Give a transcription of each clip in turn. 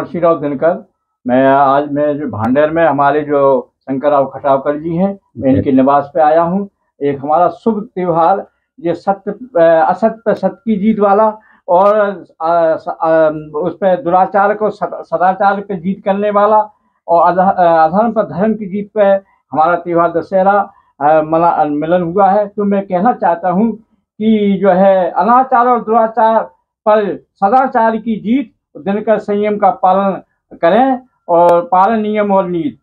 परशीराव दिनकर। मैं जो भांडेर में हमारे जो शंकरराव खटावकर जी हैं, मैं इनके निवास पे आया हूँ। एक हमारा शुभ त्योहार, ये असत पे सत्य की जीत वाला और उस पर दुराचार को सदाचार पे जीत करने वाला और अधर्म पर धर्म की जीत पे हमारा त्योहार दशहरा मिलन हुआ है। तो मैं कहना चाहता हूँ कि जो है अनाचार और दुराचार पर सदाचार की जीत, दिनकर संयम का पालन करें और पालन नियम और नीति।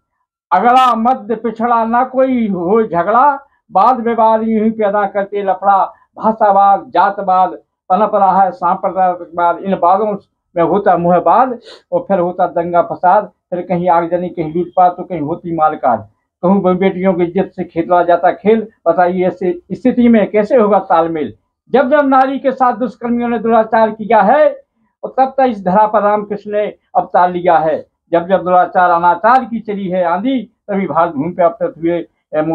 अगड़ा मध्य पिछड़ा ना कोई हो झगड़ा, वाद विवाद यूं ही पैदा करते लफड़ा। भाषावाद जातवाद पनप रहा है सांप्रदायिकवाद, इन बादों में होता मुहबाद और फिर होता दंगा फसाद। फिर कहीं आगजनी, कहीं लूटपाट, तो कहीं होती मालकाज। कहूँ बेटियों की इज्जत से खेला जाता खेल। बताइए ऐसे स्थिति में कैसे होगा तालमेल। जब जब नारी के साथ दुष्कर्मियों ने दुराचार किया है और तब तक इस धरा पर रामकृष्ण ने अवतार लिया है। जब जब दुराचार अनाचार की चली है आंधी, तभी भारत भूमि पे अवतरित हुए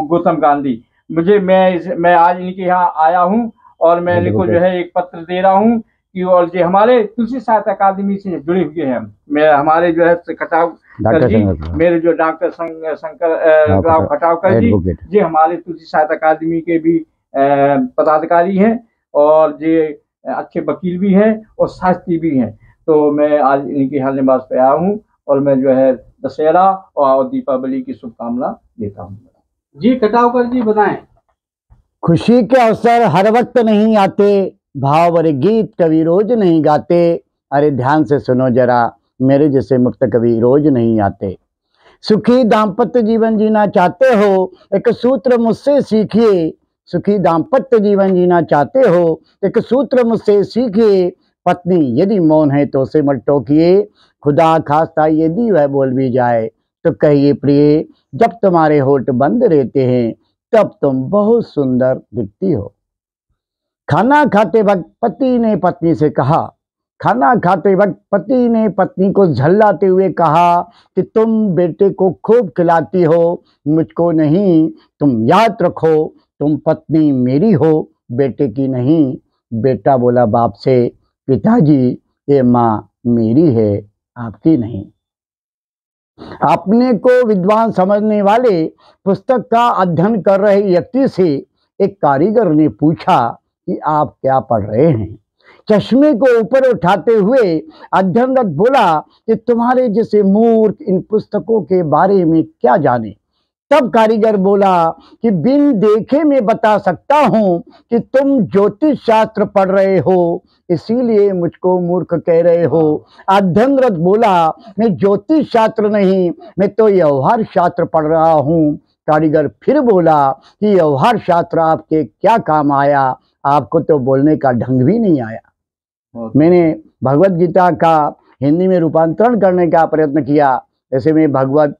गौतम गांधी। मैं आज इनके यहाँ आया हूँ और मैं इनको जो है एक पत्र दे रहा हूँ कि और जो हमारे तुलसी साहित्य अकादमी से जुड़े हुए हैं, मैं हमारे जो है खटावकर जी, मेरे जो डॉक्टर शंकरराव खटावकर जी हमारे तुलसी साहित्य अकादमी के भी पदाधिकारी हैं और ये अच्छे वकील भी हैं और शास्त्री भी हैं। तो मैं आज इनके यहाँ निवास पे आया हूँ और मैं जो है दशहरा और दीपावली की शुभकामना देता हूँ। जी खटावकर जी बताएं। खुशी के अवसर हर वक्त नहीं आते, भाव और गीत कवि रोज नहीं गाते। अरे ध्यान से सुनो जरा, मेरे जैसे मुक्त कवि रोज नहीं आते। सुखी दाम्पत्य जीवन जीना चाहते हो, एक सूत्र मुझसे सीखिए। सुखी दाम्पत्य जीवन जीना चाहते हो, एक सूत्र मुझसे सीखिए। पत्नी यदि मौन है तो उसे मत टोकिए, खुदा खास्ता यदि वह बोल भी जाए तो कहिए प्रिय, जब तुम्हारे होठ बंद रहते हैं तब तुम बहुत सुंदर दिखती हो। खाना खाते वक्त पति ने पत्नी से कहा, खाना खाते वक्त पति ने पत्नी को झल्लाते हुए कहा कि तुम बेटे को खूब खिलाती हो, मुझको नहीं। तुम याद रखो, तुम पत्नी मेरी हो, बेटे की नहीं। बेटा बोला बाप से, पिताजी ये माँ मेरी है, आपकी नहीं। अपने को विद्वान समझने वाले पुस्तक का अध्ययन कर रहे व्यक्ति से एक कारीगर ने पूछा कि आप क्या पढ़ रहे हैं। चश्मे को ऊपर उठाते हुए अध्ययनरत बोला कि तुम्हारे जैसे मूर्ख इन पुस्तकों के बारे में क्या जाने। तब कारीगर बोला कि बिन देखे मैं बता सकता हूँ कि तुम ज्योतिष शास्त्र पढ़ रहे हो, इसीलिए मुझको मूर्ख कह रहे हो। अध्ययनरत बोला मैं ज्योतिष शास्त्र नहीं, मैं तो व्यवहार शास्त्र पढ़ रहा हूँ। कारीगर फिर बोला कि व्यवहार शास्त्र आपके क्या काम आया, आपको तो बोलने का ढंग भी नहीं आया। मैंने भगवत गीता का हिंदी में रूपांतरण करने का प्रयत्न किया। ऐसे में भगवत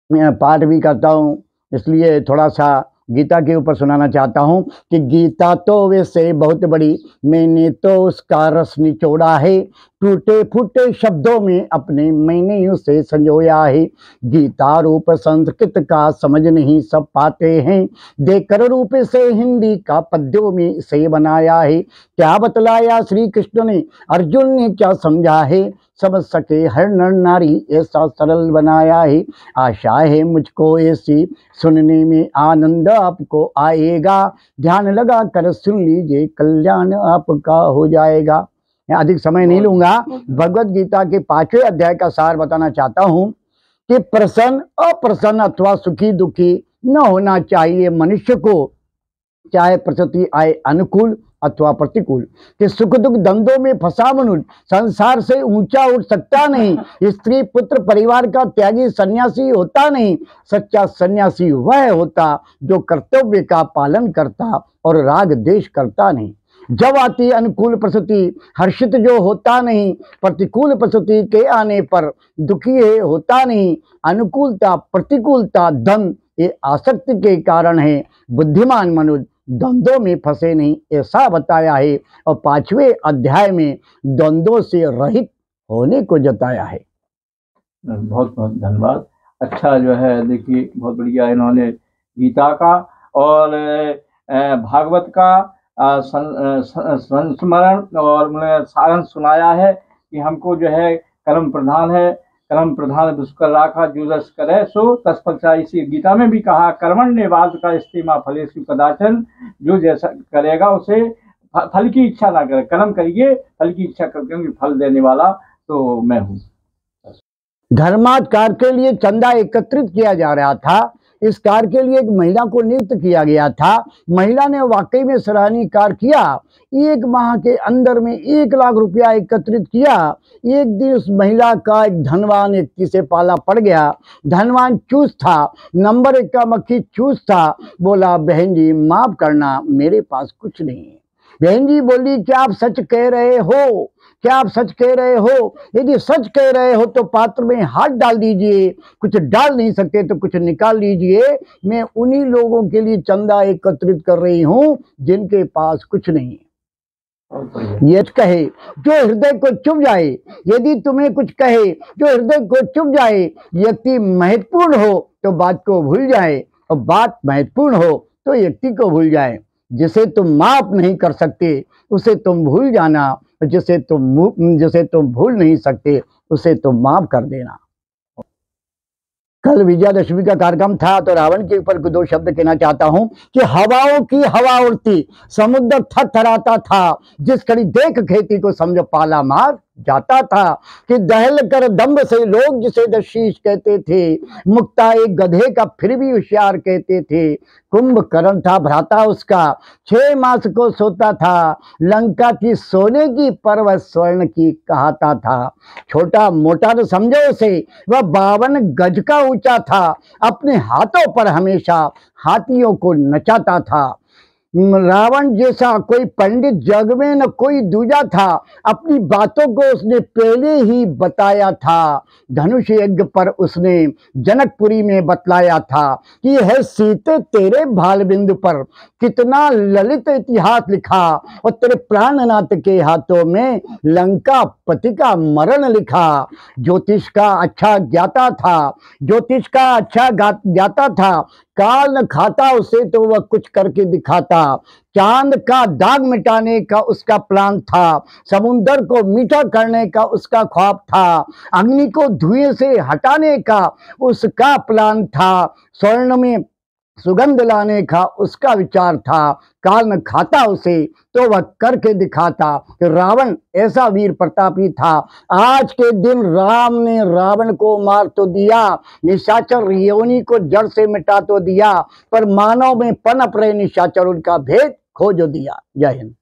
पाठ भी करता हूँ, इसलिए थोड़ा सा गीता के ऊपर सुनाना चाहता हूँ कि गीता तो वैसे बहुत बड़ी, मैंने तो उसका रस निचोड़ा है। टूटे फूटे शब्दों में अपने मैंने उसे संजोया है। गीता रूप संस्कृत का समझ नहीं सब पाते हैं, देकर रूप से हिंदी का पद्यों में इसे बनाया है। क्या बतलाया श्री कृष्ण ने, अर्जुन ने क्या समझा है, समझ सके हर नर नारी ऐसा सरल बनाया है। आशा है मुझको ऐसी सुनने में आनंद आपको आएगा, ध्यान लगा कर सुन लीजिए कल्याण आपका हो जाएगा। मैं अधिक समय नहीं लूंगा। भगवत गीता के 5वें अध्याय का सार बताना चाहता हूं कि प्रसन्न अप्रसन्न अथवा सुखी दुखी न होना चाहिए मनुष्य को, चाहे परिस्थिति आए अनुकूल अथवा प्रतिकूल। कि सुख दुख द्वंद्वों में फंसा मनुष्य संसार से ऊंचा उठ सकता नहीं। स्त्री पुत्र परिवार का त्यागी सन्यासी होता नहीं। सच्चा सन्यासी वह होता जो कर्तव्य का पालन करता और राग देश करता नहीं। जब आती अनुकूल परिस्थिति हर्षित जो होता नहीं, प्रतिकूल परिस्थिति के आने पर दुखी है होता नहीं। अनुकूलता प्रतिकूलता धन ये आसक्ति के कारण है। बुद्धिमान मनुष्य द्वंद्वों में फंसे नहीं, ऐसा बताया है। और 5वें अध्याय में द्वंद्वों से रहित होने को जताया है। बहुत बहुत धन्यवाद। अच्छा जो है देखिए बहुत बढ़िया इन्होंने गीता का और भागवत का संस्मरण और सारंश सुनाया है कि हमको जो है कर्म प्रधान है। कर्म प्रधान दुष्कर राखा जो जस करे सो तस फल चाहि। इसी गीता में भी कहा कर्मण्य वाद का इस्तेमा फलेषु कदाचन, जो जैसा करेगा उसे फल की इच्छा ना करे। कर्म करिए, फल की इच्छा कर, क्योंकि फल देने वाला तो मैं हूँ। धर्मार्थ कार्य के लिए चंदा एकत्रित किया जा रहा था। इस कार्य के लिए एक महिला को नियुक्त किया गया था। महिला ने वाकई में सराहनीय कार्य किया। 1 माह के अंदर में 1 लाख रुपया एकत्रित किया। एक दिन उस महिला का एक धनवान व्यक्ति से पाला पड़ गया। धनवान चूस था, नंबर 1 का मक्खी चूस था। बोला, बहन जी माफ करना, मेरे पास कुछ नहीं है। बहन जी बोली, क्या आप सच कह रहे हो? क्या आप सच कह रहे हो? यदि सच कह रहे हो तो पात्र में हाथ डाल दीजिए। कुछ डाल नहीं सकते तो कुछ निकाल लीजिए। मैं उन्हीं लोगों के लिए चंदा एकत्रित कर रही हूं जिनके पास कुछ नहीं है। ये कहे जो हृदय को चुभ जाए। यदि तुम्हें कुछ कहे जो हृदय को चुभ जाए, व्यक्ति महत्वपूर्ण हो तो बात को भूल जाए, और बात महत्वपूर्ण हो तो व्यक्ति को भूल जाए। जिसे तुम माफ नहीं कर सकते उसे तुम भूल जाना, जिसे तुम भूल नहीं सकते उसे तुम माफ कर देना। कल विजयादशमी का कार्यक्रम था, तो रावण के ऊपर 2 शब्द कहना चाहता हूं कि हवाओं की हवा उड़ती, समुद्र थरथराता था, जिस घड़ी देख खेती को समझो पाला मार जाता था। कि दहल कर दम्भ से लोग जिसे दशीश कहते थे, मुक्ता एक गधे का फिर भी होशियार कहते थे। कुंभकर्ण था भ्राता उसका, 6 मास को सोता था। लंका की सोने की पर्वत स्वर्ण की कहाता था। छोटा मोटा तो समझो उसे, वह 52 गज का ऊंचा था। अपने हाथों पर हमेशा हाथियों को नचाता था। रावण जैसा कोई पंडित जग में न कोई दूजा था। अपनी बातों को उसने पहले ही बताया था। धनुष यज्ञ पर उसने जनकपुरी में बतलाया था कि है सीते तेरे भाल बिंदु पर कितना ललित इतिहास लिखा, और तेरे प्राणनाथ के हाथों में लंका पति का मरण लिखा। ज्योतिष का अच्छा ज्ञाता था, ज्योतिष का अच्छा ज्ञाता था। काल न खाता उसे तो वह कुछ करके दिखाता। चांद का दाग मिटाने का उसका प्लान था। समुद्र को मीठा करने का उसका ख्वाब था। अग्नि को धुएं से हटाने का उसका प्लान था। स्वर्ण में सुगंध लाने का उसका विचार था। काल न खाता उसे तो वह करके दिखाता। कि रावण ऐसा वीर प्रतापी था। आज के दिन राम ने रावण को मार तो दिया, निशाचर योनि को जड़ से मिटा तो दिया, पर मानव में पनप रहे निशाचर उनका भेद खोज दिया। जय हिंद।